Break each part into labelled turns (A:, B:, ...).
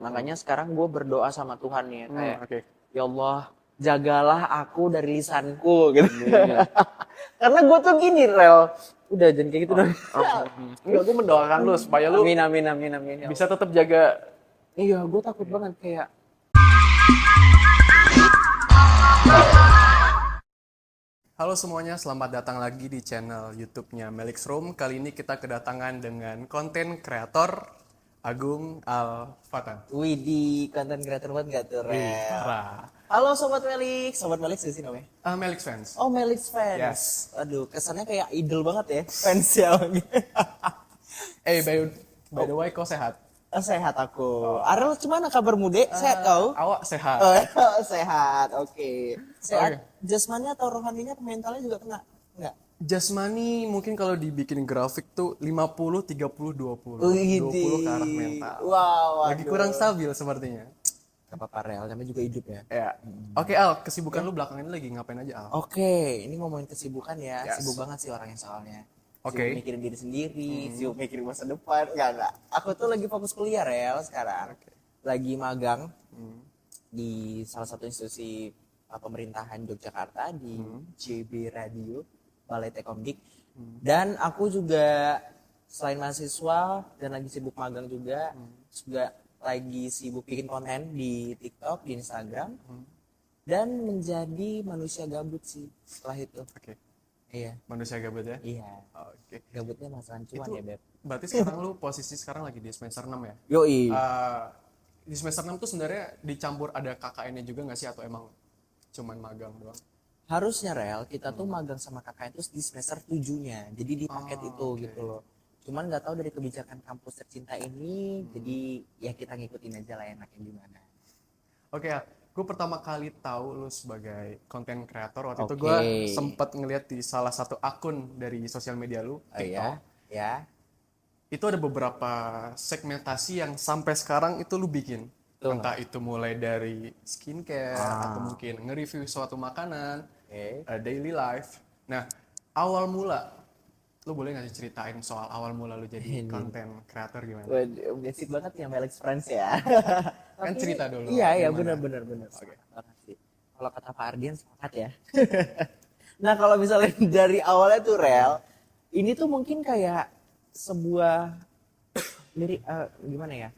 A: Makanya sekarang gue berdoa sama Tuhan nih kayak
B: Oke.
A: ya Allah jagalah aku dari lisanku gitu. Karena gue tuh gini Rel, udah jangan kayak gitu dong.
B: Enggak, gue mendoakan lu supaya lu
A: Amin amin amin amin. Ya
B: bisa
A: Allah.
B: tetap jaga.
A: Iya gue takut banget kayak
B: Halo semuanya, selamat datang lagi di channel YouTube-nya Melix Room. Kali ini kita kedatangan dengan konten kreator Agung Al-Fatan.
A: Widih konten kreator banget gak tuh
B: Wih,
A: Rel.
B: parah.
A: Halo Sobat Melix di sini namanya.
B: Melix fans.
A: Oh Melix fans.
B: Yes.
A: Aduh kesannya kayak idol banget ya fans ya.
B: By the way, kau sehat?
A: Sehat aku. Arel gimana kabarmu dek? Sehat kau?
B: Awak sehat.
A: Sehat, oke. Sehat
B: Oke.
A: jasmani atau rohaninya, mentalnya juga kena? Enggak?
B: Jasmani mungkin kalau dibikin grafik tuh 50, 30, 20.
A: Widih.
B: 20 ke arah mental.
A: Wow,
B: Lagi kurang stabil sepertinya.
A: Gak apa-apa Rel, namanya juga hidup ya.
B: Ya. Oke Al, kesibukan lu belakangan ini lagi ngapain aja Al?
A: Oke, ini ngomongin kesibukan ya.
B: Yes.
A: Sibuk banget sih orangnya soalnya.
B: Oke.
A: Sibuk mikirin diri sendiri, sibuk mikirin masa depan. Enggak. Aku tuh lagi fokus kuliah Rel sekarang. Lagi magang di salah satu institusi pemerintahan Yogyakarta di JB Radio, Balai Tekomdik. Dan aku juga selain mahasiswa dan lagi sibuk magang juga lagi sibuk bikin konten di TikTok, di Instagram. Dan menjadi manusia gabut sih setelah itu.
B: Oke.
A: Iya.
B: Manusia gabut ya?
A: Iya.
B: Oke.
A: Gabutnya masalah cuan
B: Itu
A: ya, Beb.
B: berarti sekarang lu posisi sekarang lagi di semester 6 ya?
A: Yoi.
B: Di semester 6 tuh sebenarnya dicampur ada KKN-nya juga nggak sih atau emang cuman magang doang?
A: Harusnya Rel, kita tuh magang sama kakak itu di semester 7-nya. Jadi di paket itu
B: oke.
A: gitu loh. Cuman nggak tahu dari kebijakan kampus tercinta ini, jadi ya kita ngikutin aja lah enaknya gimana.
B: Oke, gue pertama kali tahu lu sebagai konten kreator waktu itu
A: Oke.
B: gue sempat ngeliat di salah satu akun dari sosial media lu,
A: Oh
B: TikTok.
A: ya.
B: Itu ada beberapa segmentasi yang sampai sekarang itu lu bikin.
A: Betul.
B: Entah itu mulai dari skincare atau mungkin nge-review suatu makanan,
A: Oke.
B: daily life. Nah, awal mula, lu boleh nggak sih ceritain soal awal mula lu jadi konten kreator gimana?
A: Waduh, basic banget ya Melix Friends ya.
B: Kan cerita dulu.
A: Iya,
B: gimana?
A: benar. Sepakat banget sih. Kalau kata Pak Ardian sepakat ya. Nah, kalau misalnya dari awalnya tuh Rel, ini tuh mungkin kayak sebuah gimana ya?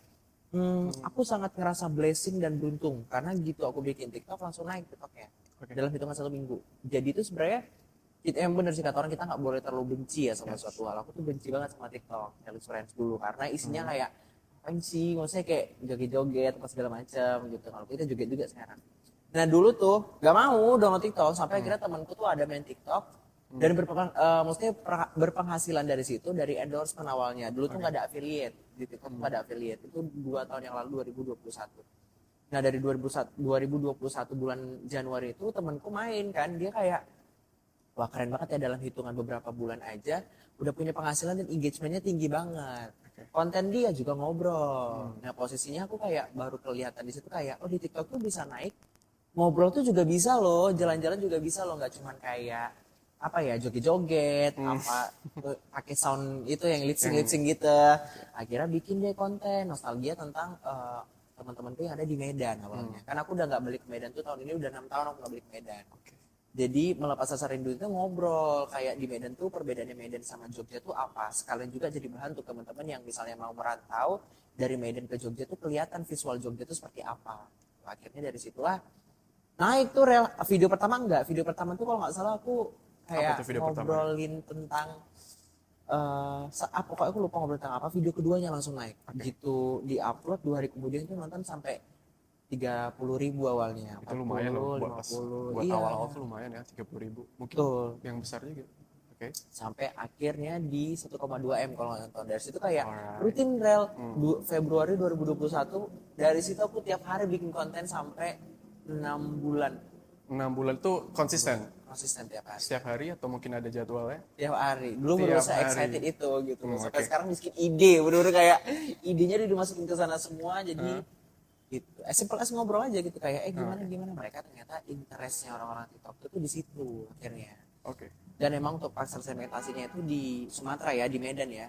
A: Aku sangat ngerasa blessing dan beruntung karena gitu aku bikin TikTok langsung naik TikToknya dalam hitungan 1 minggu. Jadi itu sebenarnya itu yang benar sih kata orang, kita nggak boleh terlalu benci ya sama suatu hal. Aku tuh benci banget sama TikTok, Melix Friends dulu karena isinya kayak apa sih, maksudnya kayak joget-joget apa segala macam gitu. Kalau kita joget juga sekarang. Nah dulu tuh gak mau download TikTok sampai akhirnya temanku tuh ada main TikTok dan maksudnya berpenghasilan dari situ dari endorsement awalnya. Dulu tuh nggak ada affiliate di TikTok, nggak ada affiliate. Itu 2 tahun yang lalu 2021. Nah dari 2021 bulan Januari itu temanku main kan, dia kayak wah keren banget ya, dalam hitungan beberapa bulan aja udah punya penghasilan dan engagementnya tinggi banget. Konten dia juga ngobrol. Nah posisinya aku kayak baru kelihatan di situ kayak oh di TikTok tuh bisa naik, ngobrol tuh juga bisa loh, jalan-jalan juga bisa loh, nggak cuman kayak apa ya joget-joget apa pakai sound itu yang lip sync gitu. Akhirnya bikin deh konten nostalgia tentang teman-temanku yang ada di Medan awalnya. Kan aku udah nggak balik ke Medan tuh tahun ini, udah 6 tahun aku nggak balik ke Medan. Jadi melepas rasa rindu itu ngobrol kayak di Medan tuh perbedaannya Medan sama Jogja tuh apa. Sekalian juga jadi bahan untuk teman-teman yang misalnya mau merantau dari Medan ke Jogja tuh kelihatan visual Jogja tuh seperti apa. Akhirnya dari situlah naik tuh video pertama tuh kalau nggak salah aku kayak ngobrolin tentang pokoknya aku lupa ngobrol tentang apa. Video keduanya langsung naik gitu, di upload 2 hari kemudian itu nonton sampai 30.000 awalnya.
B: Itu lumayan loh buat
A: 50.
B: buat
A: Iya.
B: awal-awal tuh lumayan ya 30.000. Mungkin
A: Betul.
B: yang besar juga. Oke.
A: Sampai akhirnya di 1,2 M kalau nonton. Dari situ kayak rutin Rel. Februari 2021 dari situ aku tiap hari bikin konten sampai 6 bulan.
B: 6 bulan tuh konsisten
A: Tiap hari.
B: setiap hari atau mungkin ada jadwalnya?
A: Tiap hari. Dulu
B: Tiap
A: baru saya excited
B: hari.
A: itu gitu. Sampai
B: oke.
A: sekarang bikin ide, bener-bener kayak idenya udah dimasukin ke sana semua, jadi gitu. Simple as ngobrol aja gitu kayak gimana mereka ternyata interestnya orang-orang TikTok itu di situ akhirnya.
B: Oke.
A: Dan emang untuk pasar segmentasinya itu di Sumatera ya, di Medan ya.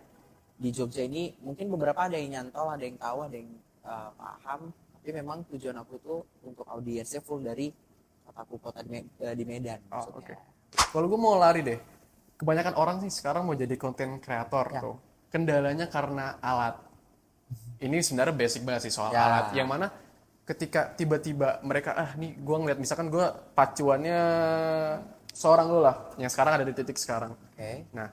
A: Di Jogja ini mungkin beberapa ada yang nyantol, ada yang tahu, ada yang paham, tapi memang tujuan aku tuh untuk audiensnya full dari kota di Medan
B: Oh,
A: maksudnya.
B: oke. Kalau gue mau lari deh, kebanyakan orang sih sekarang mau jadi konten kreator
A: Ya.
B: tuh. Kendalanya karena alat. Ini sebenarnya basic banget sih soal
A: Ya.
B: alat. Yang mana ketika tiba-tiba mereka, nih gue ngeliat misalkan gue pacuannya seorang lu lah, yang sekarang ada di titik sekarang.
A: Oke.
B: Nah,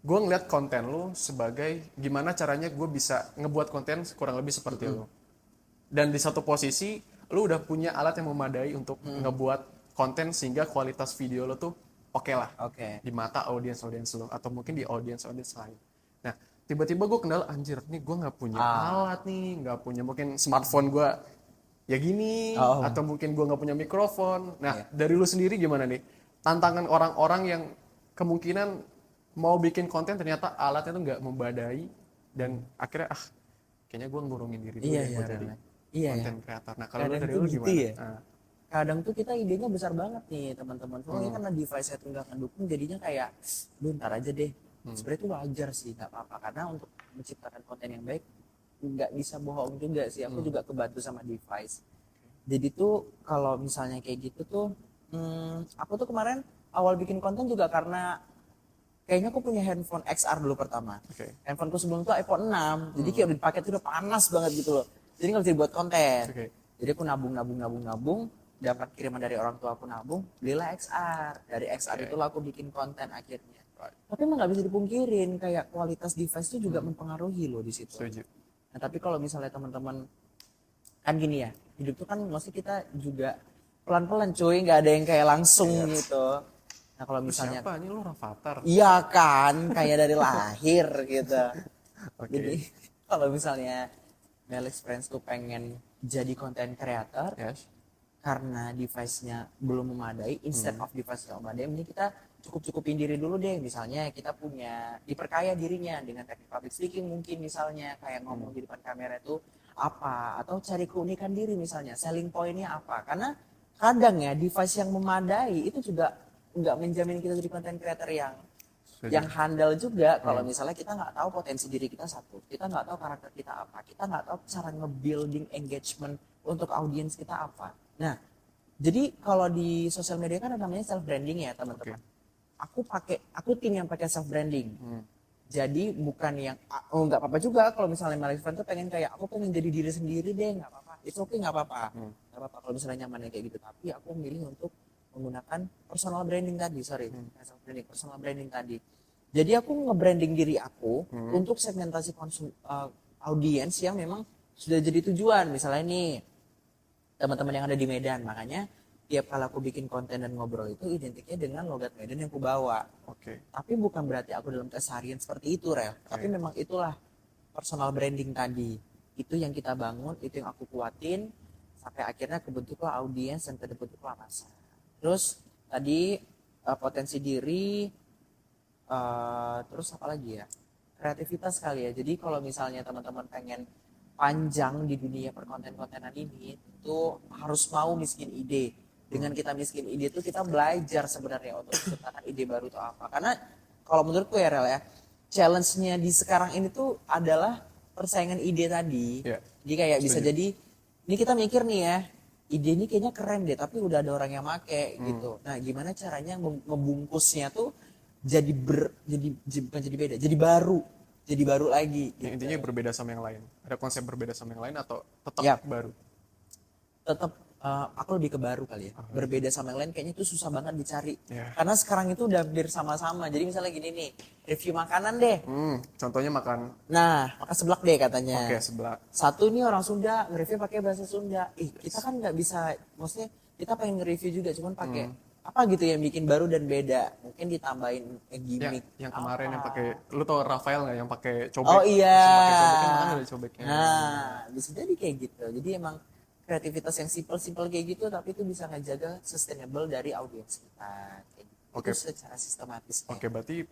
B: gue ngeliat konten lu sebagai gimana caranya gue bisa ngebuat konten kurang lebih seperti lu. Dan di satu posisi, lu udah punya alat yang memadai untuk ngebuat konten sehingga kualitas video lu tuh oke lah
A: Oke.
B: di mata audiens lu atau mungkin di audiens lain. Nah, tiba-tiba gue kenal anjir nih gue nggak punya alat nih, nggak punya mungkin smartphone gue ya gini atau mungkin gue nggak punya mikrofon. Nah, dari lu sendiri gimana nih? Tantangan orang-orang yang kemungkinan mau bikin konten ternyata alatnya tuh nggak membadai dan akhirnya kayaknya gue ngurungin diri dulu
A: Iya,
B: ya
A: iya,
B: buat jadi
A: Rel. Iya ya.
B: konten kreator. Nah, kalau lu
A: Kadang
B: dari
A: tuh
B: lu
A: gitu
B: gimana?
A: ya. Kadang tuh kita idenya besar banget nih teman-teman. Soalnya karena device-nya tuh nggak ngedukung, jadinya kayak, ntar aja deh. Sebenarnya itu wajar sih, nggak apa-apa. Karena untuk menciptakan konten yang baik, nggak bisa bohong juga sih. Aku juga kebantu sama device. Jadi tuh kalau misalnya kayak gitu tuh, aku tuh kemarin awal bikin konten juga karena kayaknya aku punya handphone XR dulu pertama.
B: Oke.
A: Handphoneku sebelum itu iPhone 6. Jadi kayak udah dipakai tuh udah panas banget gitu loh. Jadi nggak bisa dibuat konten.
B: Oke.
A: Jadi aku nabung, dapat kiriman dari orang tua aku nabung, belilah XR. Dari XR itulah aku bikin konten akhirnya. Tapi emang nggak bisa dipungkirin kayak kualitas device itu juga mempengaruhi loh di situ.
B: Setuju.
A: Nah tapi kalau misalnya teman-teman kan gini ya, hidup tuh kan mesti kita juga pelan-pelan cuy, nggak ada yang kayak langsung gitu. Nah kalau misalnya
B: Siapa? Ini lu Rafathar.
A: iya kan, kayak dari lahir gitu.
B: Oke.
A: Jadi kalau misalnya Melix Friends tuh pengen jadi konten creator
B: Yes.
A: karena device-nya belum memadai, instead of device-nya memadai, ini kita cukup-cukupin diri dulu deh. Misalnya kita punya, diperkaya dirinya dengan teknik public speaking mungkin misalnya, kayak ngomong di depan kamera itu apa, atau cari keunikan diri misalnya, selling point-nya apa. Karena kadang ya device yang memadai itu juga nggak menjamin kita jadi content creator yang handal juga kalau misalnya kita nggak tahu potensi diri kita satu, kita nggak tahu karakter kita apa, kita nggak tahu cara nge-building engagement untuk audiens kita apa. Nah, jadi kalau di sosial media kan ada namanya self branding ya teman-teman. Aku tim yang pakai self branding. Jadi bukan yang nggak apa-apa juga kalau misalnya Melix Friends tuh pengen kayak aku pengen jadi diri sendiri deh, nggak apa-apa. It's okay, nggak apa-apa. Nggak apa-apa kalau misalnya nyamannya kayak gitu. Tapi aku memilih untuk menggunakan personal branding tadi, personal branding tadi. Jadi aku nge-branding diri aku untuk segmentasi audiens yang memang sudah jadi tujuan. Misalnya nih teman-teman yang ada di Medan, makanya tiap kali aku bikin konten dan ngobrol itu identiknya dengan logat Medan yang aku bawa.
B: Oke.
A: Tapi bukan berarti aku dalam keseharian seperti itu, Rel. Tapi memang itulah personal branding tadi. Itu yang kita bangun, itu yang aku kuatin sampai akhirnya kebentuklah audiens dan kebentuklah massa. Terus tadi potensi diri, terus apa lagi ya? Kreativitas kali ya. Jadi kalau misalnya teman-teman pengen panjang di dunia perkonten-kontenan ini, itu harus mau miskin ide. Dengan kita miskin ide itu kita belajar sebenarnya untuk menciptakan ide baru itu apa. Karena kalau menurutku ya Rel ya, challenge-nya di sekarang ini tuh adalah persaingan ide tadi.
B: Yeah.
A: Jadi kayak bisa jadi, ini kita mikir nih ya, ide ini kayaknya keren deh, tapi udah ada orang yang make gitu. Nah, gimana caranya ngebungkusnya tuh jadi bukan jadi beda, jadi baru lagi. Gitu.
B: Intinya berbeda sama yang lain. Ada konsep berbeda sama yang lain atau tetap
A: Yap.
B: baru?
A: Tetap aku lebih ke baru kali ya. Berbeda sama yang lain kayaknya itu susah banget dicari.
B: Yeah.
A: Karena sekarang itu udah hampir sama-sama. Jadi misalnya gini nih, review makanan deh.
B: Contohnya makan.
A: Nah, makan seblak deh katanya.
B: Oke, sebelah.
A: Satu ini orang Sunda nge-review pakai bahasa Sunda. Kita kan nggak bisa, maksudnya kita pengen nge-review juga, cuman pakai apa gitu yang bikin baru dan beda. Mungkin ditambahin gimmick.
B: Yang kemarin yang pakai, lu tau Rafael nggak yang pakai cobek?
A: Oh iya.
B: Pakai cobeknya mana ada cobeknya?
A: Nah, bisa jadi kayak gitu. Jadi emang kreativitas yang simple kayak gitu, tapi itu bisa ngejaga sustainable dari audiens kita. Kayak gitu.
B: Oke.
A: Itu secara sistematis.
B: Oke, berarti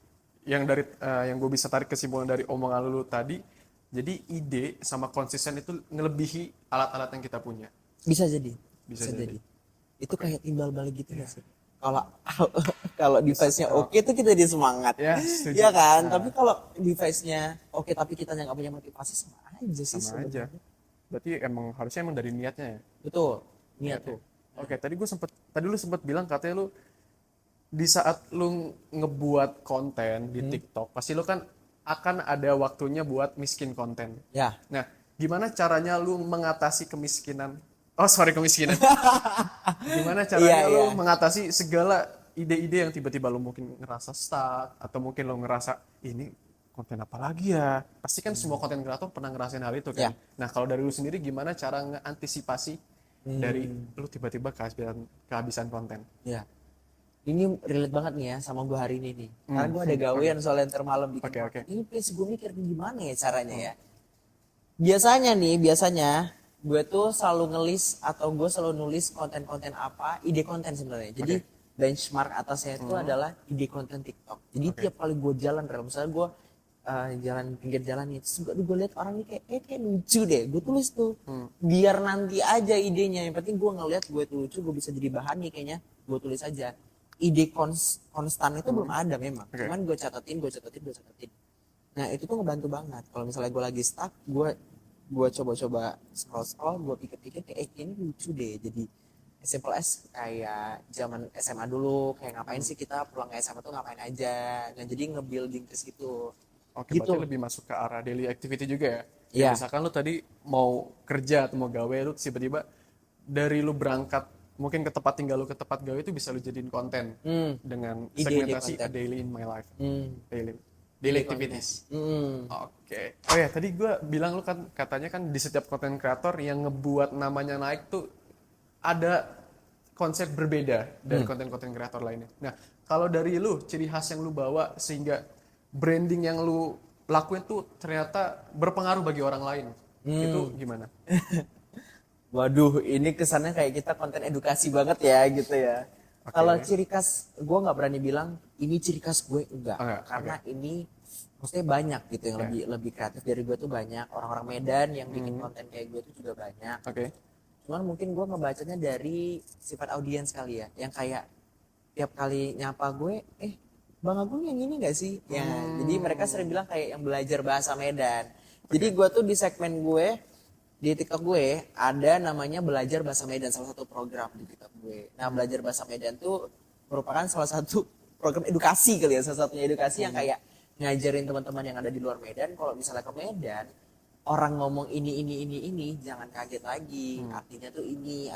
B: yang dari yang gue bisa tarik kesimpulan dari omongan lu tadi, jadi ide sama konsisten itu ngelebihi alat-alat yang kita punya.
A: Bisa jadi.
B: Bisa jadi.
A: Itu kayak timbal balik gitu nggak sih? Kalau device-nya oke tuh kita jadi semangat.
B: Ya, setuju.
A: Iya kan? Tapi kalau device-nya oke tapi kita nggak punya motivasi, sama aja sih
B: Sama aja.
A: sebenarnya.
B: Berarti harusnya dari niatnya ya.
A: Betul, niat
B: Oke.
A: tuh.
B: Oke, tadi lu sempet bilang katanya lu di saat lu ngebuat konten di TikTok, pasti lu kan akan ada waktunya buat miskin konten.
A: Ya.
B: Nah, gimana caranya lu mengatasi kemiskinan? Oh, sorry, kemiskinan. Gimana caranya
A: Iya,
B: lu
A: iya.
B: mengatasi segala ide-ide yang tiba-tiba lu mungkin ngerasa stuck atau mungkin lu ngerasa ini konten apa lagi ya? Pasti kan semua konten kreator pernah ngerasain hal itu kan.
A: Ya.
B: Nah, kalau dari lu sendiri gimana cara ngeantisipasi dari lu tiba-tiba kehabisan konten?
A: Ya. Ini relate banget nih ya sama gue hari ini nih. Karena gue ada gawean soalnya ntar malam bikin
B: Oke,
A: konten.
B: oke.
A: Ini please gue mikir gimana ya caranya ya. Biasanya gue tuh selalu ngelis atau gue selalu nulis konten-konten apa, ide konten sebenarnya. Jadi benchmark atasnya itu adalah ide konten TikTok. Jadi tiap kali gue jalan, misalnya gue jalan pinggir jalan nih, terus gue lihat orang ini kayak lucu deh, gue tulis tuh. Biar nanti aja idenya, yang penting gue ngeliat gue tuh lucu, gue bisa jadi bahan nih kayaknya, gue tulis aja. Ide konstan itu belum ada memang, cuman gue catetin. Nah itu tuh ngebantu banget. Kalau misalnya gue lagi stuck, gue coba-coba scroll, gue pikir-pikir kayak ini lucu deh. Jadi as simple as kayak zaman SMA dulu, kayak ngapain sih kita pulang ke SMA tuh ngapain aja. Nah jadi nge-building ke situ.
B: Oke,
A: Gitu.
B: berarti lebih masuk ke arah daily activity juga ya?
A: Iya.
B: Misalkan lu tadi mau kerja atau mau gawe, lu tiba-tiba dari lu berangkat mungkin ke tempat tinggal lu ke tempat gawe itu bisa lu jadiin konten dengan
A: Ide-ide
B: segmentasi
A: konten.
B: a daily in my life. Daily
A: Ide
B: activities.
A: Hmm.
B: Oke. Oh ya, tadi gue bilang lu kan katanya kan di setiap konten kreator yang ngebuat namanya naik tuh ada konsep berbeda dari konten-konten kreator lainnya. Nah, kalau dari lu, ciri khas yang lu bawa sehingga branding yang lu lakuin tuh ternyata berpengaruh bagi orang lain. Itu gimana?
A: Waduh, ini kesannya kayak kita konten edukasi banget ya gitu ya.
B: Oke.
A: Kalau ciri khas, gue nggak berani bilang ini ciri khas gue enggak,
B: Enggak,
A: karena ini maksudnya banyak gitu yang lebih kreatif dari gue tuh banyak orang-orang Medan yang bikin konten kayak gue tuh juga banyak.
B: Oke.
A: Cuman mungkin gue ngebacanya dari sifat audiens kali ya, yang kayak tiap kali nyapa gue, Bang Agung yang ini gak sih? Ya, jadi mereka sering bilang kayak yang belajar bahasa Medan. Jadi gue tuh di segmen gue, di TikTok gue, ada namanya belajar bahasa Medan, salah satu program di TikTok gue. Nah, belajar bahasa Medan tuh merupakan salah satu program edukasi kali ya, salah satunya edukasi yang kayak ngajarin teman-teman yang ada di luar Medan, kalau misalnya ke Medan, orang ngomong ini, jangan kaget lagi. Artinya tuh ini,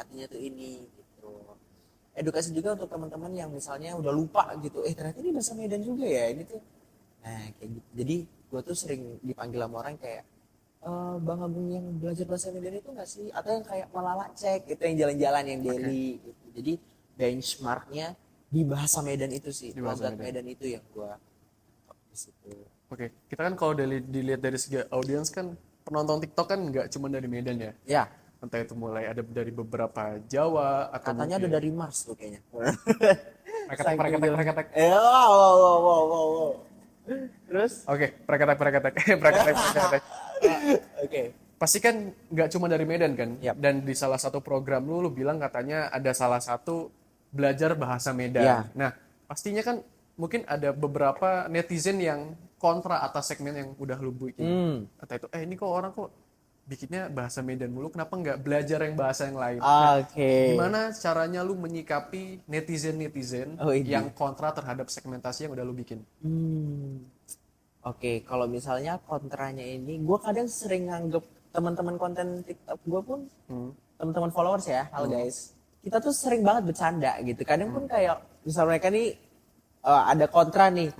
A: gitu. Edukasi juga untuk teman-teman yang misalnya udah lupa gitu, ternyata ini bahasa Medan juga ya, ini tuh. Nah, kayak gitu. Jadi gue tuh sering dipanggil sama orang kayak, Bang Agung yang belajar bahasa Medan itu nggak sih? Atau yang kayak Malala Cek, itu yang jalan-jalan yang daily gitu. Jadi benchmarknya di bahasa Medan itu sih,
B: Di bahasa
A: logat Medan itu yang gue di situ.
B: Oke. Kita kan kalau dilihat dari segi audiens kan penonton TikTok kan nggak cuma dari Medan ya.
A: Ya,
B: Entah itu mulai ada dari beberapa Jawa atau
A: katanya ada
B: mungkin
A: dari Mars tuh kayaknya.
B: preketek.
A: Wow. Terus?
B: Oke, preketek. Preketek.
A: Oke.
B: Pasti kan nggak cuma dari Medan kan?
A: Yap.
B: Dan di salah satu program lu bilang katanya ada salah satu belajar bahasa Medan.
A: Ya.
B: Nah, pastinya kan mungkin ada beberapa netizen yang kontra atas segmen yang udah lu bikin. Entah itu, ini kok orang kok bikinnya bahasa Medan mulu, kenapa nggak belajar yang bahasa yang lain?
A: Oke.
B: Gimana caranya lu menyikapi netizen-netizen yang kontra terhadap segmentasi yang udah lu bikin?
A: Oke, kalau misalnya kontranya ini, gue kadang sering nganggep teman-teman konten TikTok gue pun, teman-teman followers ya, halo guys, kita tuh sering banget bercanda gitu. Kadang pun kayak, misal mereka nih ada kontra nih,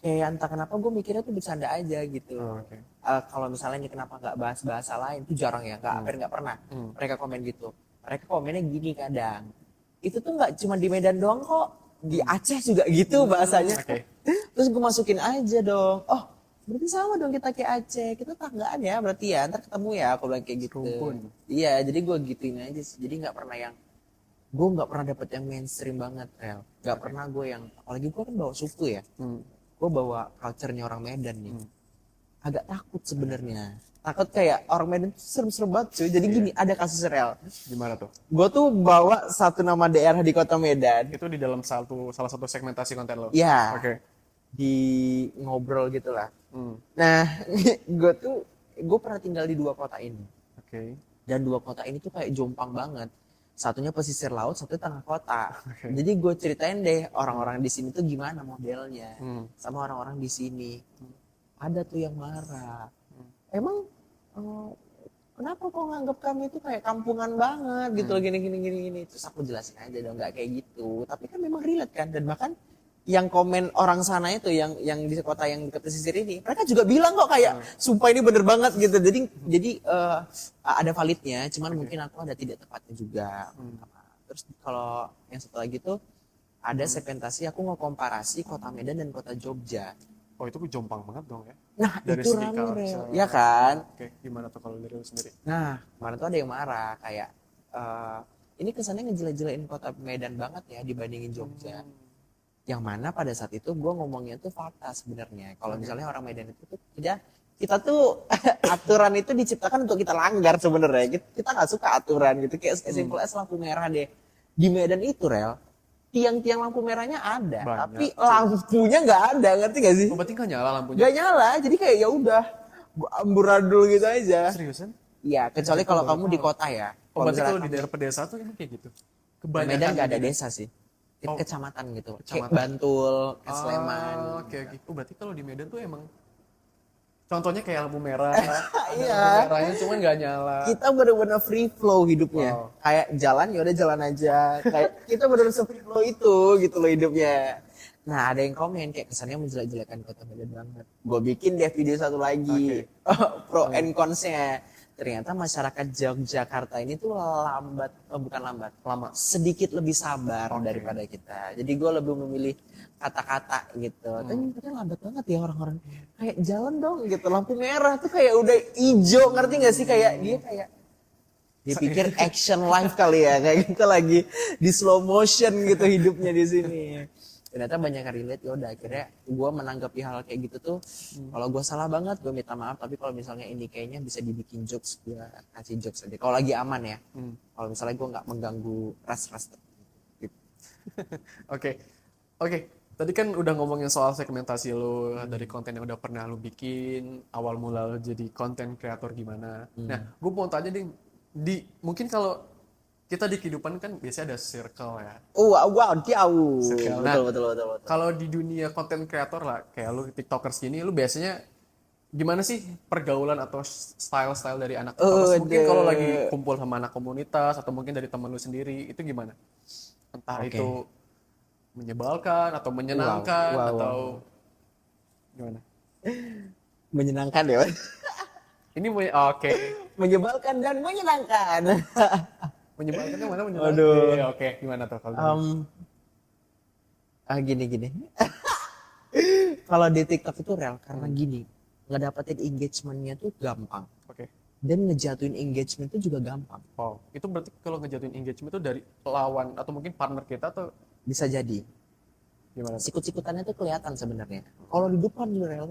A: kayak entah kenapa gue mikirnya tuh bercanda aja gitu.
B: Oke.
A: Kalau misalnya ini kenapa nggak bahas bahasa lain, itu jarang ya, hampir nggak pernah mereka komen gitu. Mereka komennya gini kadang, itu tuh nggak cuma di Medan doang kok, di Aceh juga gitu bahasanya.
B: Oke.
A: Terus gue masukin aja dong, oh berarti sama dong kita kayak Aceh, kita tanggaan ya berarti ya, ntar ketemu ya, aku bilang kayak gitu.
B: Rumpun.
A: Iya, jadi gue gituin aja sih, jadi nggak pernah yang, gue nggak pernah dapet yang mainstream banget, Rel. Nggak pernah gue yang, apalagi gue kan bawa suku ya, gue bawa culture-nya orang Medan nih. Agak takut sebenarnya, takut kayak orang Medan tuh serem-serem banget cuy. Jadi gini, ada kasus Rel,
B: Gimana tuh?
A: gue tuh bawa satu nama daerah di kota Medan.
B: Itu di dalam salah satu segmentasi konten lo?
A: Ya,
B: Oke.
A: di ngobrol gitu lah. Nah, gue pernah tinggal di dua kota ini.
B: Oke.
A: Dan dua kota ini tuh kayak jompang banget. Satunya pesisir laut, satunya tengah kota. Jadi gue ceritain deh orang-orang di sini tuh gimana modelnya, sama orang-orang di sini. Ada tuh yang marah. Emang kenapa kok nganggap kami itu kayak kampungan banget gitu loh, gini. Terus aku jelasin aja dong, nggak kayak gitu. Tapi kan memang relate kan, dan bahkan yang komen orang sana itu yang di kota yang dekat pesisir ini, mereka juga bilang kok kayak sumpah ini bener banget gitu. Jadi ada validnya, cuman mungkin aku ada tidak tepatnya juga. Terus kalau yang satu lagi tuh ada segmentasi, aku mau komparasi kota Medan dan kota Jogja.
B: Oh itu jompang banget dong ya.
A: Nah
B: Dari
A: itu
B: segi
A: rame
B: culture.
A: ya kan.
B: Oke, gimana tuh kalau dari lu sendiri?
A: Nah kemarin tuh ada yang marah kayak ini kesannya ngejelek-jelekin kota Medan banget ya dibandingin Jogja. Yang mana pada saat itu gue ngomongnya tuh fakta sebenarnya. Kalau misalnya orang Medan itu tuh kita tuh aturan itu diciptakan untuk kita langgar sebenarnya. Kita nggak suka aturan gitu. Kayak simple as lampu merah deh. Di Medan itu rel, tiang-tiang lampu merahnya ada,
B: banyak,
A: tapi lampunya nggak ada, ngerti gak sih?
B: Oh berarti nggak nyala lampunya?
A: Nggak nyala, jadi kayak ya udah amburadul gitu aja.
B: Seriusan?
A: Iya, kecuali kalau kamu di kota ya.
B: Oh berarti
A: misalnya
B: kalau di daerah pedesaan tuh emang kayak gitu? Kebanyakan
A: Medan nggak ada
B: di
A: desa sih. Kecamatan gitu. Kayak
B: Kecamatan.
A: Bantul, Sleman.
B: Oke. Oh berarti kalau di Medan tuh emang contohnya kayak lampu merah, ada
A: Iya.
B: lampu merahnya cuman nggak nyala.
A: Kita bener-bener free flow hidupnya.
B: Wow.
A: Kayak jalan ya udah jalan aja. Kayak kita bener-bener free flow itu gitu loh hidupnya. Nah ada yang komen kayak kesannya menjelek-jelekan kota Medan banget. Gue bikin deh video satu lagi. Pro and cons-nya. Ternyata masyarakat Yogyakarta ini tuh lambat, bukan lambat,
B: Lama.
A: sedikit lebih sabar daripada kita. Jadi gue lebih memilih kata-kata gitu. Tapi ternyata lambat banget ya orang-orang. Kayak jalan dong gitu, lampu merah tuh kayak udah hijau, ngerti gak sih? Kayak dia kayak dia pikir action life kali ya, kayak kita lagi di slow motion gitu hidupnya di sini. Ternyata banyak yang relate, ya udah akhirnya gue menanggapi hal kayak gitu tuh. Kalau gue salah banget gue minta maaf, tapi kalau misalnya ini kayaknya bisa dibikin jokes, gue kasih jokes aja kalau lagi aman ya. Kalau misalnya gue nggak mengganggu ras-ras gitu.
B: Oke. Tadi kan udah ngomongin soal segmentasi lo dari konten yang udah pernah lo bikin, awal mula lo jadi konten kreator gimana. Nah, gue mau tanya deh, mungkin kalau kita di kehidupan kan biasanya ada circle ya.
A: Wow, jauh.
B: Circle. Nah,
A: Betul.
B: kalau di dunia konten kreator lah, kayak lu tiktokers gini, lu biasanya gimana sih pergaulan atau style-style dari anak tiktokers? Mungkin kalau lagi kumpul sama anak komunitas atau mungkin dari teman lu sendiri, itu gimana? Entah itu menyebalkan atau menyenangkan atau gimana?
A: Menyenangkan ya.
B: Ini oke.
A: Menyebalkan dan menyenangkan.
B: Menyebalkannya mana menyenangkan?
A: Aduh.
B: Oke, gimana tuh kalau
A: gini. Kalau di TikTok itu real karena gini, ngedapetin engagementnya tuh gampang.
B: Oke.
A: Dan ngejatuhin engagement itu juga gampang.
B: Wow, itu berarti kalau ngejatuhin engagement itu dari lawan atau mungkin partner kita atau
A: Bisa jadi.
B: gimana?
A: Sikut-sikutannya tuh kelihatan sebenarnya. Kalau di depan real,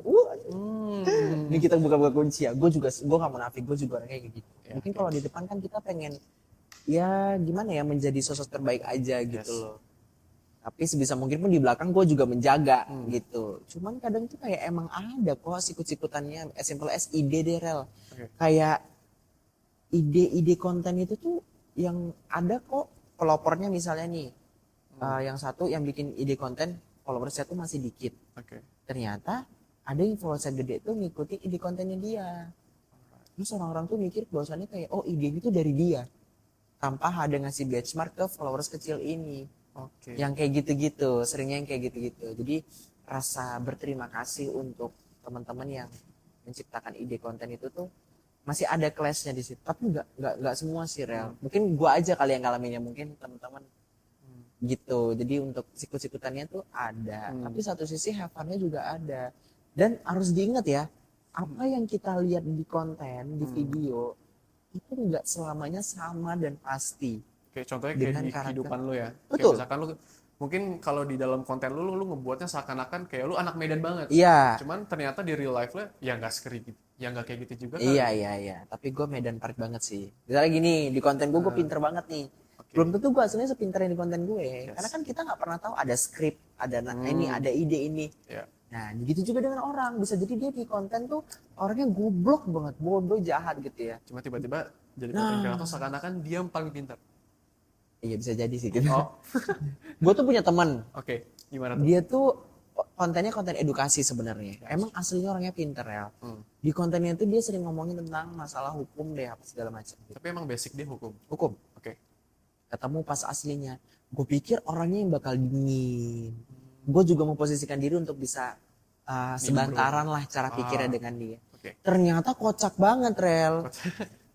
A: ini kita buka-buka kunci ya. Gue gak munafik, gue juga orangnya kayak gitu. Mungkin kalau di depan kan kita pengen ya gimana ya menjadi sosok terbaik aja gitu loh. Tapi sebisa mungkin pun di belakang gue juga menjaga gitu. Cuman kadang tuh kayak emang ada kok sikut-sikutannya, as simple as ide deh rel. Kayak ide-ide konten itu tuh yang ada kok pelopornya misalnya nih. Yang satu yang bikin ide konten followersnya tuh masih dikit. Ternyata ada yang followersnya gede tuh ngikutin ide kontennya dia. Terus orang-orang tuh mikir bahwasannya kayak oh ide itu dari dia. Tanpa ada ngasih benchmark ke followers kecil ini. Yang kayak gitu-gitu, seringnya yang kayak gitu-gitu. Jadi rasa berterima kasih untuk teman-teman yang menciptakan ide konten itu tuh masih ada clash-nya di situ. Tapi nggak semua sih real. Mungkin gua aja kali yang ngalaminnya, mungkin teman-teman gitu. Jadi untuk sikut-sikutannya tuh ada. Tapi satu sisi have fun-nya juga ada. Dan harus diingat ya, apa yang kita lihat di konten, di video itu nggak selamanya sama dan pasti.
B: Kayak contohnya kayak di kehidupan lu ya.
A: Betul.
B: Kayak misalkan lu mungkin kalau di dalam konten lu ngebuatnya seakan-akan kayak lu anak Medan banget.
A: Iya.
B: Cuman ternyata di real life lu ya nggak gitu. Ya nggak kayak gitu juga kan.
A: Iya. Tapi gue Medan Park banget sih. Misalnya gini, di konten gue pinter banget nih. Belum tentu gue aslinya sepinter yang di konten gue. Karena kan kita nggak pernah tahu ada skrip, ada ini, ada ide ini. Nah, gitu juga dengan orang. Bisa jadi dia di konten tuh orangnya goblok banget, bodoh, jahat gitu ya.
B: Cuma tiba-tiba Jadi konten kreator seakan-akan dia yang paling pintar.
A: Iya bisa jadi sih gitu.
B: Oh,
A: Gue tuh punya teman,
B: oke. Gimana tuh?
A: dia tuh kontennya konten edukasi sebenarnya. Emang aslinya orangnya pinter ya. Di kontennya tuh dia sering ngomongin tentang masalah hukum deh apa segala macam.
B: Tapi emang basic dia hukum.
A: Hukum.
B: Oke.
A: Ketemu pas aslinya, gue pikir orangnya yang bakal dingin. Gue juga memposisikan diri untuk bisa sebantaran lah cara pikirnya dengan dia.
B: Oke.
A: Ternyata kocak banget, Rel.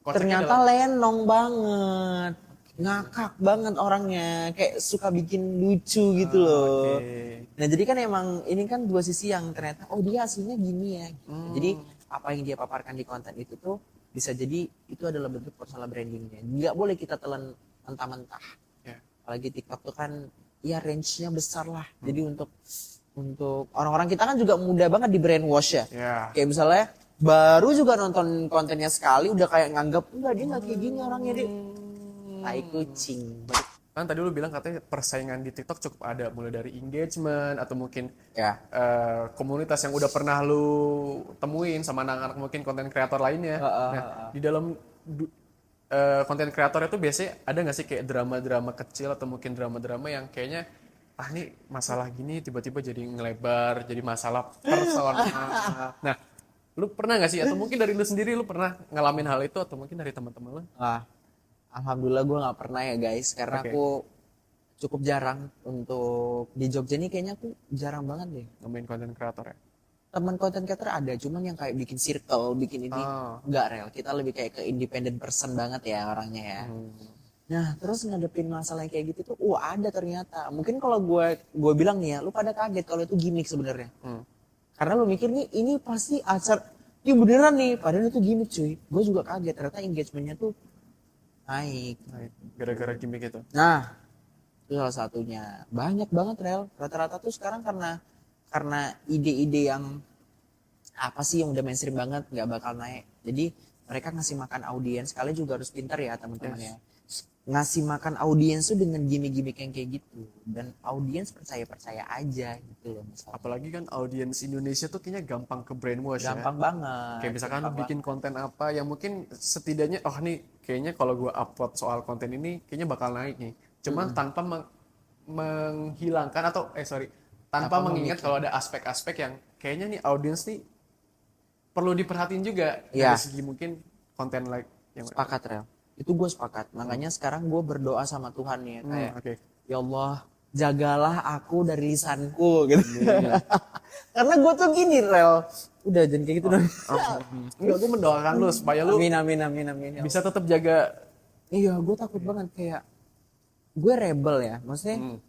B: Kocaknya
A: Ternyata
B: adalah-
A: lenong banget. Ngakak banget orangnya. Kayak suka bikin lucu gitu loh.
B: Oke.
A: Nah jadi kan emang ini kan dua sisi yang ternyata oh dia aslinya gini ya. Jadi apa yang dia paparkan di konten itu tuh bisa jadi itu adalah bentuk personal brandingnya. Nggak boleh kita telan mentah-mentah.
B: Ya.
A: Apalagi TikTok tuh kan ya range-nya besar lah. Jadi untuk orang-orang kita kan juga mudah banget di brainwash ya.
B: Ya.
A: Kayak misalnya baru juga nonton kontennya sekali udah kayak nganggap enggak dia nggak kayak gini orangnya deh. Tai kucing.
B: Kan tadi lu bilang katanya persaingan di TikTok cukup ada, mulai dari engagement atau mungkin
A: Ya.
B: komunitas yang udah pernah lu temuin sama anak-anak mungkin konten kreator lainnya. Nah, di dalam konten kreator itu biasanya ada nggak sih kayak drama-drama kecil atau mungkin drama-drama yang kayaknya nih masalah gini tiba-tiba jadi ngelebar, jadi masalah personal. Nah, lu pernah nggak sih atau mungkin dari lu sendiri lu pernah ngalamin hal itu atau mungkin dari teman-teman lu?
A: Wah, alhamdulillah gue nggak pernah ya guys, karena
B: Oke.
A: aku cukup jarang untuk di Jogja ini kayaknya aku jarang banget deh.
B: Nemuin konten kreator ya?
A: Teman content creator ada, cuman yang kayak bikin circle, bikin ini nggak Rel. Kita lebih kayak ke independent person banget ya orangnya ya. Nah terus ngadepin masalah yang kayak gitu tuh, ada ternyata. Mungkin kalau gue bilang nih ya, lu pada kaget kalau itu gimmick sebenarnya. Karena lu mikir nih ini pasti acar, ini beneran nih, padahal itu gimmick cuy. Gue juga kaget ternyata engagementnya tuh naik.
B: Gara-gara gimmick itu.
A: Nah, itu salah satunya. Banyak banget Rel. Rata-rata tuh sekarang karena ide-ide yang apa sih yang udah mainstream banget nggak bakal naik. Jadi mereka ngasih makan audiens. Kalian juga harus pintar ya teman-teman ya. Ngasih makan audiens tuh dengan gimmick-gimmick yang kayak gitu. Dan audiens percaya-percaya aja gitu loh. Misalnya.
B: Apalagi kan audiens Indonesia tuh kayaknya gampang ke brainwash ya.
A: Gampang banget.
B: Kayak misalkan
A: gampang
B: bikin konten apa yang mungkin setidaknya nih kayaknya kalau gue upload soal konten ini kayaknya bakal naik nih. Cuman tanpa menghilangkan atau tanpa mengingat kalau ada aspek-aspek yang kayaknya nih audiens nih perlu diperhatiin juga
A: Iya.
B: dari segi mungkin konten like yang
A: Sepakat Rel. Itu gue sepakat. Makanya sekarang gue berdoa sama Tuhan nih ya, kayak
B: oke.
A: ya Allah jagalah aku dari lisanku gitu. Karena gue tuh gini Rel. Udah jangan kayak gitu dong.
B: Enggak, gue mendoakan lu supaya lu
A: Amin.
B: bisa tetap jaga.
A: Iya, gue takut banget kayak gue rebel ya. Maksudnya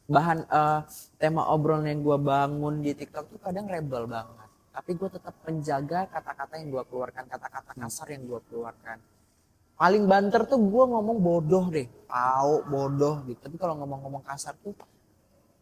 A: bahan tema obrolan yang gue bangun di TikTok tuh kadang rebel banget. Tapi gue tetap menjaga kata-kata yang gue keluarkan, kata-kata kasar yang gue keluarkan. Paling banter tuh gue ngomong bodoh deh, bodoh gitu. Tapi kalau ngomong-ngomong kasar tuh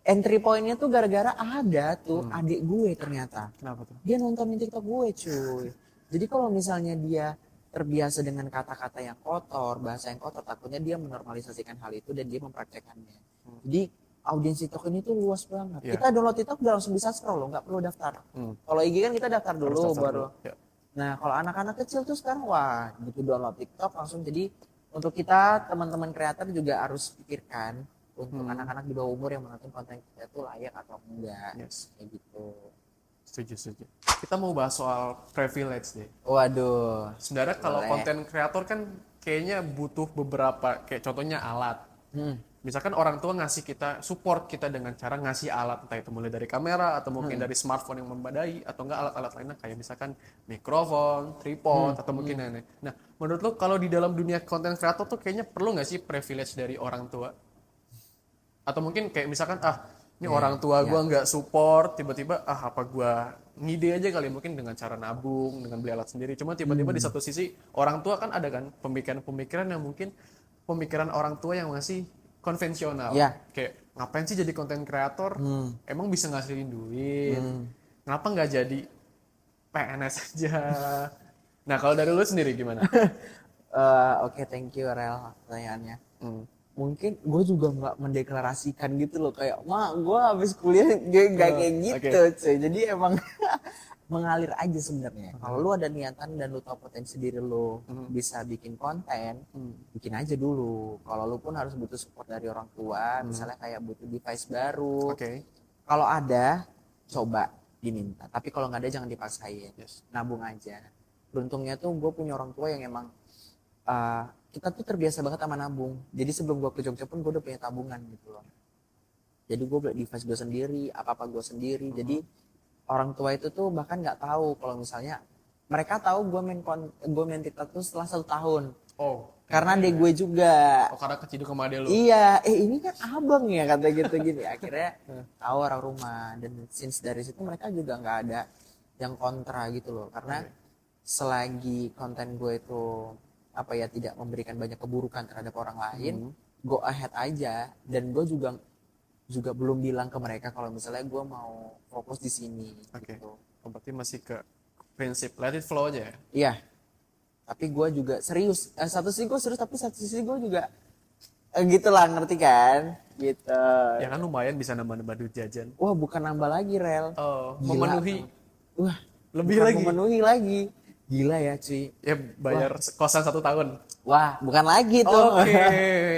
A: entry pointnya tuh gara-gara ada tuh adik gue ternyata.
B: Kenapa tuh?
A: Dia nontonin TikTok gue cuy. Jadi kalau misalnya dia terbiasa dengan kata-kata yang kotor, bahasa yang kotor, takutnya dia menormalisasikan hal itu dan dia mempraktekannya. Jadi audiens TikTok ini tuh luas banget.
B: Iya.
A: Kita download TikTok udah langsung bisa scroll loh, nggak perlu daftar. Kalau IG kan kita daftar dulu
B: Harus daftar
A: baru.
B: dulu. Ya.
A: Nah kalau anak-anak kecil tuh sekarang wah gitu download TikTok langsung. Jadi untuk kita teman-teman kreator juga harus pikirkan untuk anak-anak di bawah umur yang menonton konten kita tuh layak atau enggak.
B: Yes.
A: Kayak gitu.
B: Setuju. Kita mau bahas soal privilege deh.
A: Waduh.
B: Sebenarnya kalau
A: Boleh.
B: konten kreator kan kayaknya butuh beberapa, kayak contohnya alat. Misalkan orang tua ngasih kita, support kita dengan cara ngasih alat, entah itu mulai dari kamera atau mungkin dari smartphone yang memadai atau enggak alat-alat lainnya kayak misalkan mikrofon, tripod atau mungkin lain-lain. Nah, menurut lo kalau di dalam dunia konten kreator tuh kayaknya perlu nggak sih privilege dari orang tua? Atau mungkin kayak misalkan ini orang tua gue nggak support, tiba-tiba apa gue ngide aja kali mungkin dengan cara nabung, dengan beli alat sendiri. Cuma tiba-tiba di satu sisi orang tua kan ada kan pemikiran-pemikiran yang mungkin pemikiran orang tua yang masih konvensional.
A: Iya.
B: Kayak ngapain sih jadi konten kreator? Emang bisa ngasilin duit? Kenapa nggak jadi PNS aja? Nah kalau dari lu sendiri gimana?
A: Oke, thank you Rel pertanyaannya. Mungkin gue juga nggak mendeklarasikan gitu loh kayak gue habis kuliah gue nggak kayak gitu cuy. Jadi mengalir aja sebenarnya. Kalau lu ada niatan dan lu tahu potensi diri lu bisa bikin konten, bikin aja dulu. Kalau lu pun harus butuh support dari orang tua, misalnya kayak butuh device baru.
B: Oke.
A: Kalau ada, coba diminta. Tapi kalau nggak ada jangan dipaksain.
B: Yes.
A: Nabung aja. Beruntungnya tuh gue punya orang tua yang emang kita tuh terbiasa banget sama nabung. Jadi sebelum gue ke Jogja pun gue udah punya tabungan gitu loh. Jadi gue beli device gue sendiri, apa-apa gue sendiri. Jadi orang tua itu tuh bahkan nggak tahu kalau misalnya mereka tahu gue main TikTok tuh setelah 1 tahun.
B: Oh.
A: Karena adek gue juga.
B: Oh, karena keciduk sama adek lu.
A: Iya, ini kan abang ya kata gitu gini. Akhirnya tahu orang rumah dan since dari situ mereka juga nggak ada yang kontra gitu loh. Karena selagi konten gue itu apa ya tidak memberikan banyak keburukan terhadap orang lain, go ahead aja. Dan gue juga belum bilang ke mereka kalau misalnya gue mau fokus di sini.
B: Oke.
A: Gitu.
B: Oh, berarti masih ke prinsip let it flow aja ya?
A: Iya. Tapi gue juga serius. Satu sisi gue serius tapi satu sisi gue juga gitu lah, ngerti kan? Gitu.
B: Ya kan lumayan bisa nambah-nambah duit jajan.
A: Wah, bukan nambah lagi, Rel.
B: Oh,
A: Gila.
B: memenuhi.
A: Wah,
B: Lebih
A: bukan
B: lagi.
A: memenuhi lagi. Gila ya, cuy.
B: Ya bayar kosan 1 tahun.
A: Wah, bukan lagi tuh.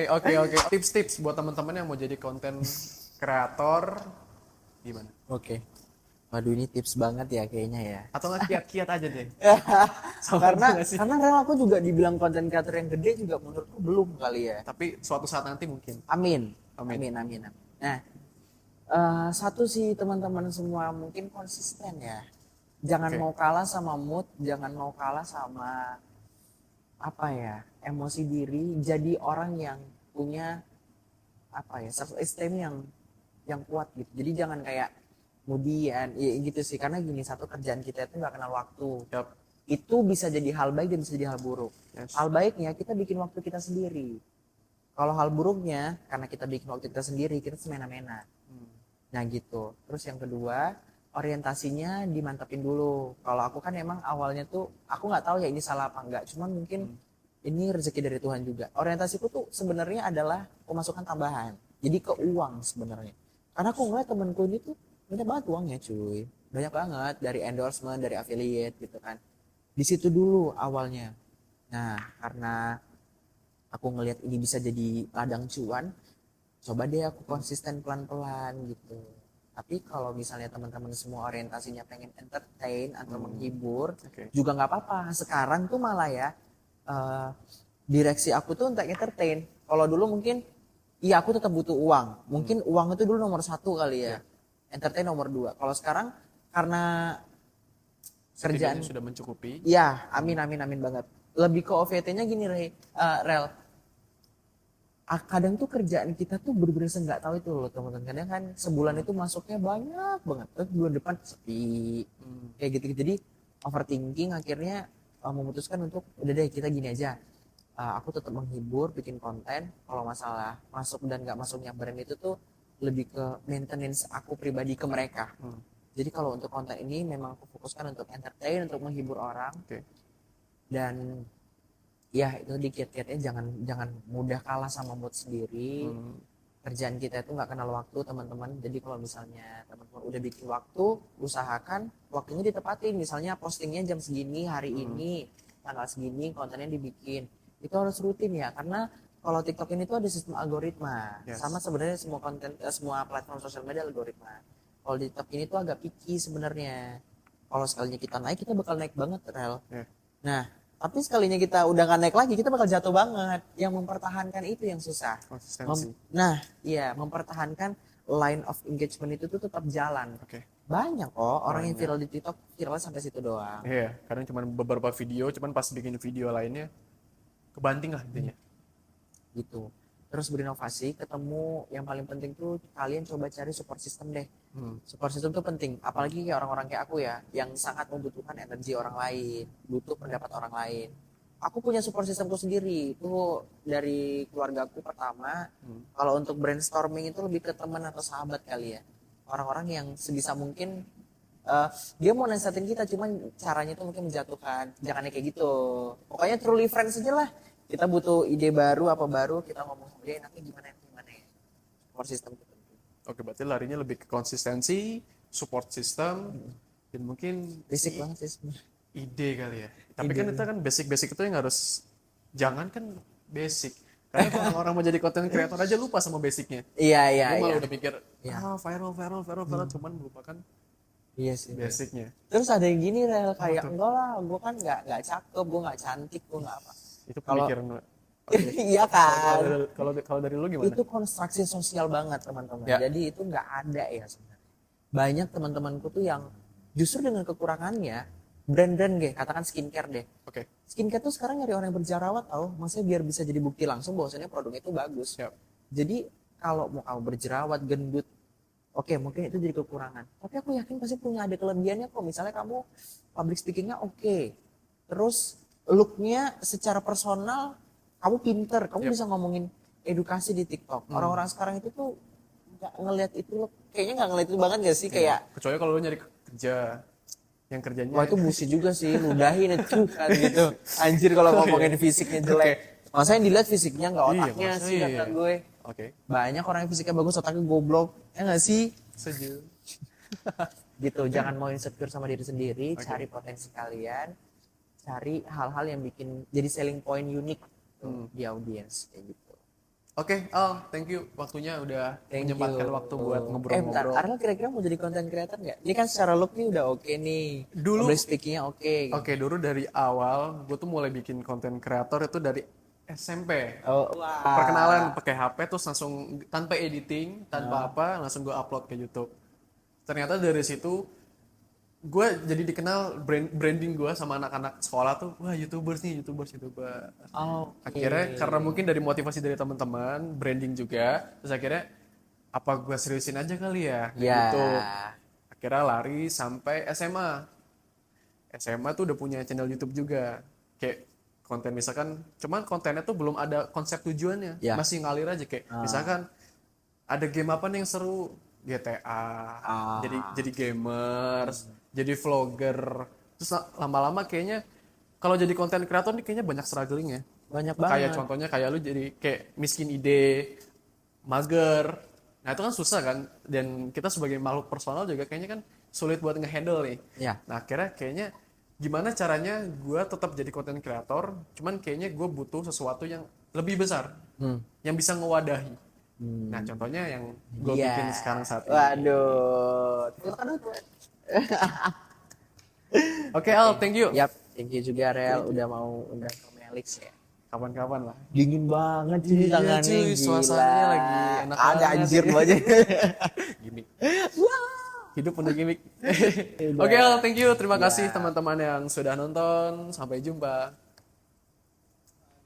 B: Oke. Tips-tips buat teman-teman yang mau jadi konten kreator gimana?
A: Oke. Waduh, ini tips banget ya kayaknya ya.
B: Atau nggak kiat-kiat aja deh?
A: karena Rel aku juga dibilang konten creator yang gede juga menurutku belum kali ya.
B: Tapi suatu saat nanti mungkin.
A: Amin.
B: Amin.
A: Nah, satu sih teman-teman semua mungkin konsisten ya. Jangan mau kalah sama mood, jangan mau kalah sama apa ya, emosi diri. Jadi orang yang punya apa ya, self esteem yang kuat gitu. Jadi jangan kayak kemudian ya gitu sih, karena gini, satu kerjaan kita itu nggak kenal waktu.
B: Yap.
A: Itu bisa jadi hal baik dan bisa jadi hal buruk.
B: Yes.
A: Hal baiknya kita bikin waktu kita sendiri. Kalau hal buruknya karena kita bikin waktu kita sendiri kita semena-mena. Nah gitu. Terus yang kedua, orientasinya dimantapin dulu. Kalau aku kan emang awalnya tuh aku nggak tahu ya ini salah apa enggak, cuman mungkin ini rezeki dari Tuhan juga. Orientasiku tuh sebenarnya adalah pemasukan tambahan. Jadi ke uang sebenarnya. Karena aku ngeliat temenku ini tuh banyak banget uangnya, cuy. Banyak banget dari endorsement, dari affiliate gitu kan. Di situ dulu awalnya. Nah, karena aku ngelihat ini bisa jadi ladang cuan, coba deh aku konsisten pelan-pelan gitu. Tapi kalau misalnya teman-teman semua orientasinya pengen entertain atau menghibur, juga nggak apa-apa. Sekarang tuh malah ya direksi aku tuh untuk entertain. Kalau dulu mungkin iya aku tetap butuh uang. Mungkin uang itu dulu nomor 1 kali ya. Entertain nomor 2. Kalau sekarang karena kerjaan
B: sudah mencukupi.
A: Iya, amin banget. Lebih ke OVT-nya gini, Rel. Kadang tuh kerjaan kita tuh bener-bener nggak tahu itu loh teman-teman. Kadang kan sebulan itu masuknya banyak banget, terus bulan depan sepi, kayak gitu. Jadi overthinking akhirnya memutuskan untuk udah deh kita gini aja. Aku tetap menghibur, bikin konten. Kalau masalah masuk dan nggak masuknya brand itu tuh lebih ke maintenance aku pribadi ke mereka. Jadi kalau untuk konten ini memang aku fokuskan untuk entertain, untuk menghibur orang. Dan ya itu dikit-kitnya jangan mudah kalah sama mood sendiri. Kerjaan kita itu nggak kenal waktu teman-teman. Jadi kalau misalnya teman-teman udah bikin waktu, usahakan waktunya ditepatin. Misalnya postingnya jam segini hari ini, tanggal segini kontennya dibikin. Itu harus rutin ya, karena kalau TikTok ini tuh ada sistem algoritma. Sama sebenarnya semua konten, semua platform sosial media algoritma. Kalau di TikTok ini tuh agak picky sebenarnya. Kalau sekalinya kita naik, kita bakal naik banget, Rel. Nah, tapi sekalinya kita udah gak naik lagi, kita bakal jatuh banget. Yang mempertahankan itu yang susah. Mempertahankan line of engagement itu tuh tetap jalan. Banyak kok orang yang viral di TikTok, viralnya sampai situ doang.
B: Iya, kadang cuma beberapa video, cuman pas bikin video lainnya kebanting lah intinya.
A: Gitu. Terus berinovasi, ketemu yang paling penting tuh kalian coba cari support system deh. Support system tuh penting, apalagi kayak orang-orang kayak aku ya, yang sangat membutuhkan energi orang lain, butuh pendapat orang lain. Aku punya support systemku sendiri, itu dari keluargaku pertama. Kalau untuk brainstorming itu lebih ke teman atau sahabat kali ya. Orang-orang yang sebisa mungkin dia mau nasihatin kita, cuman caranya tuh mungkin menjatuhkan. Jangan kayak gitu. Pokoknya truly friends aja lah. Kita butuh ide baru, apa baru, kita ngomong sama dia enaknya gimana ya. Support system itu penting.
B: Oke, berarti larinya lebih ke konsistensi, support system, Dan mungkin
A: Basic banget sih sebenarnya.
B: ide kali ya. Tapi kan itu kan basic-basic itu yang harus, jangan kan basic. Karena kalau orang mau jadi content creator aja lupa sama basicnya.
A: Iya, iya,
B: Gue
A: iya.
B: malah udah mikir,
A: Iya.
B: viral, cuman melupakan
A: Iya sih.
B: basicnya.
A: Terus ada yang gini Rel, kayak enggak lah, gue kan nggak cakep, gue nggak cantik, gue nggak apa.
B: Itu
A: Kalau-
B: pemikiran lo.
A: Iya kan.
B: Kalau dari lu gimana?
A: Itu konstruksi sosial banget teman-teman.
B: Ya.
A: Jadi itu nggak ada ya sebenarnya. Banyak teman-temanku tuh yang justru dengan kekurangannya, brand-brand deh, katakan skincare deh.
B: Oke.
A: Skincare tuh sekarang nyari orang yang berjerawat tau, maksudnya biar bisa jadi bukti langsung bahwasannya produknya itu bagus.
B: Siap.
A: Jadi kalau mau kamu berjerawat, gendut, oke mungkin itu jadi kekurangan. Tapi aku yakin pasti punya ada kelebihannya kok. Misalnya kamu public speakingnya oke, terus looknya secara personal kamu pinter, kamu
B: Yap.
A: bisa ngomongin edukasi di TikTok. Orang-orang sekarang itu tuh nggak ngelihat itu loh, kayaknya nggak ngelihat itu banget gak sih kayak
B: Kecuali kalau lu nyari kerja yang kerjanya
A: wah itu busi juga sih, ludahin itu kan gitu. Anjir kalau ngomongin fisiknya jelek. Masa yang dilihat fisiknya nggak
B: Iya,
A: otaknya
B: masa
A: sih
B: iya.
A: kata gue.
B: Oke,
A: Banyak orang yang fisiknya bagus otaknya goblok. Ya nggak sih?
B: setuju.
A: Gitu, jangan mau insecure sama diri sendiri, cari potensi kalian, cari hal-hal yang bikin jadi selling point unik tuh di audiens kayak gitu.
B: Oke, Al, thank you waktunya udah
A: Thank
B: menyempatkan
A: you.
B: waktu buat
A: Bentar,
B: ngobrol-ngobrol.
A: Arel kira-kira mau jadi content creator nggak? Ini kan secara look nih udah oke nih.
B: Dulu-
A: Public speakingnya oke.
B: Oke, dulu dari awal gue tuh mulai bikin konten kreator itu dari SMP.
A: Oh, wah.
B: Perkenalan pakai HP terus langsung tanpa editing, tanpa apa, langsung gue upload ke YouTube. Ternyata dari situ gue jadi dikenal branding gue sama anak-anak sekolah tuh, wah YouTubers nih, YouTubers.
A: Oh,
B: Akhirnya karena mungkin dari motivasi dari teman-teman, branding juga, terus akhirnya apa gue seriusin aja kali ya
A: ya.
B: YouTube. Akhirnya lari sampai SMA. SMA tuh udah punya channel YouTube juga. Kayak konten misalkan, cuman kontennya tuh belum ada konsep tujuannya,
A: Ya.
B: masih ngalir aja kayak misalkan ada game apa nih yang seru, GTA, jadi gamers, jadi vlogger. Terus lama-lama kayaknya kalau jadi konten kreator nih kayaknya banyak struggling ya.
A: Banyak banget.
B: Kayak contohnya kayak lu jadi kayak miskin ide, mager. Nah itu kan susah kan. Dan kita sebagai makhluk personal juga kayaknya kan sulit buat ngehandle nih.
A: Ya.
B: Nah akhirnya kayaknya gimana caranya gue tetap jadi konten kreator, cuman kayaknya gue butuh sesuatu yang lebih besar, yang bisa ngewadahi. Nah contohnya yang gue
A: Iya.
B: bikin sekarang saat ini.
A: Waduh.
B: Oke Al, thank you.
A: Yap, thank you juga Rel udah mau undang ke Melix ya.
B: Kapan-kapan lah.
A: Dingin banget sih
B: Iya,
A: tangannya.
B: cuy,
A: gila.
B: suasananya lagi enak
A: Ada
B: banget.
A: anjir lu aja.
B: Gimik. Hidup penuh gimmick. Oke, Al, thank you. Terima kasih teman-teman yang sudah nonton. Sampai jumpa.